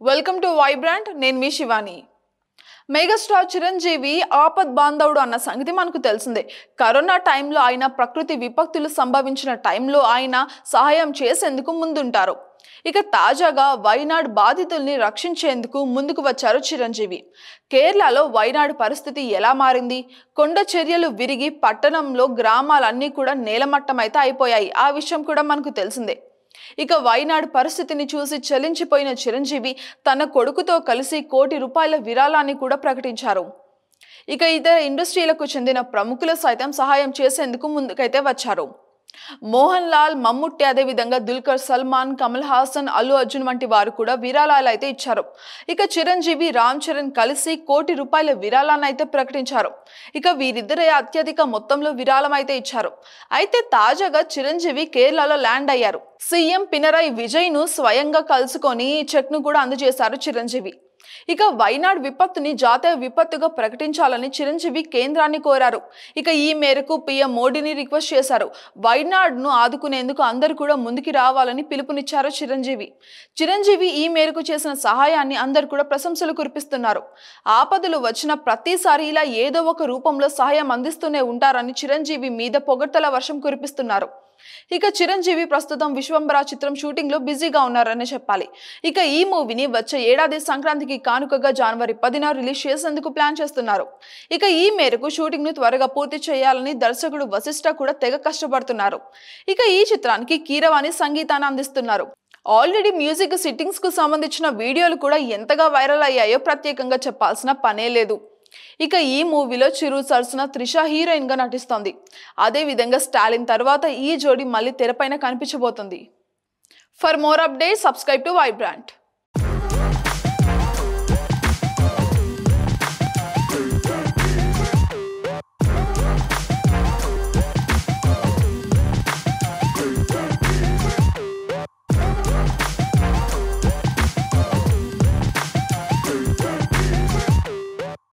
Welcome to Vibrant. నేను మీ Shivani. Megastar Chiranjeevi ఆపద్ బాంధవుడు అన్న సంగతి మనకు తెలిసిందే. కరోనా టైంలో ఆయన ప్రకృతి విపత్తులు సంభవించిన టైంలో ఆయన సహాయం చేసేందుకు ముందుంటారు. ఇక తాజాగా వైనాడ్ బాధితుల్ని రక్షించేందుకు ముందుకు వచ్చారు చిరంజీవి. కేరళలో వైనాడ్ పరిస్థితి ఎలా మారింది? కొండ చర్యలు విరిగి పట్టణంలో గ్రామాలన్నీ కూడా నేలమట్టమైతే అయిపోయాయి. ఆ విషయం కూడా మనకు తెలిసిందే. ఇక వైనాడ్ పరిస్థితిని చూసి చలించిపోయిన చిరంజీవి తన కొడుకుతో కలిసి ₹1 కోటి విరాళాన్ని కూడా ప్రకటించారు. ఇక ఇతర ఇండస్ట్రీలకు చెందిన ప్రముఖులు సైతం సహాయం చేసేందుకు ముందుకైతే వచ్చారు. మోహన్ లాల్, మమ్ముట్టి, అదే విధంగా దుల్కర్ సల్మాన్, కమల్ హాసన్, అల్లు అర్జున్ వంటి వారు కూడా విరాళాలు అయితే ఇచ్చారు. ఇక చిరంజీవి, రామ్ చరణ్ కలిసి ₹1 కోటి విరాళాన్ని అయితే ప్రకటించారు. ఇక వీరిద్దరే అత్యధిక మొత్తంలో విరాళం అయితే ఇచ్చారు. అయితే తాజాగా చిరంజీవి కేరళలో ల్యాండ్ అయ్యారు. సీఎం పినరయ్ విజయ్ ను స్వయంగా కలుసుకొని చెక్ ను కూడా అందజేశారు చిరంజీవి. ఇక వైనాడ్ విపత్తుని జాతీయ విపత్తుగా ప్రకటించాలని చిరంజీవి కేంద్రాన్ని కోరారు. ఇక ఈ మేరకు పీఎం మోడీని రిక్వెస్ట్ చేశారు. వైనాడ్ ను ఆదుకునేందుకు అందరూ కూడా ముందుకు రావాలని పిలుపునిచ్చారు చిరంజీవి ఈ మేరకు చేసిన సహాయాన్ని అందరూ కూడా ప్రశంసలు కురిపిస్తున్నారు. ఆపదలు వచ్చిన ప్రతిసారి ఇలా ఏదో ఒక రూపంలో సహాయం అందిస్తూనే ఉంటారని చిరంజీవి మీద పొగడ్తల వర్షం కురిపిస్తున్నారు. ఇక చిరంజీవి ప్రస్తుతం విశ్వంబర చిత్రం షూటింగ్ లో బిజీగా ఉన్నారని చెప్పాలి. ఇక ఈ మూవీని వచ్చే ఏడాది సంక్రాంతికి కానుకగా జనవరి 10న రిలీజ్ చేసేందుకు ప్లాన్ చేస్తున్నారు. ఇక ఈ మేరకు షూటింగ్ ను త్వరగా పూర్తి చేయాలని దర్శకుడు వశిష్ఠ కూడా తెగ కష్టపడుతున్నారు. ఇక ఈ చిత్రానికి కీరవాణి సంగీతాన్ని అందిస్తున్నారు. ఆల్రెడీ మ్యూజిక్ సిట్టింగ్స్ కు సంబంధించిన వీడియోలు కూడా ఎంతగా వైరల్ అయ్యాయో ప్రత్యేకంగా చెప్పాల్సిన పనే లేదు. ఇక ఈ మూవీలో చిరు సరసన త్రిష హీరోయిన్ గా నటిస్తోంది. అదే విధంగా స్టాలిన్ తర్వాత ఈ జోడీ మళ్ళీ తెరపైన కనిపించబోతుంది. For more updates subscribe to Vibrant.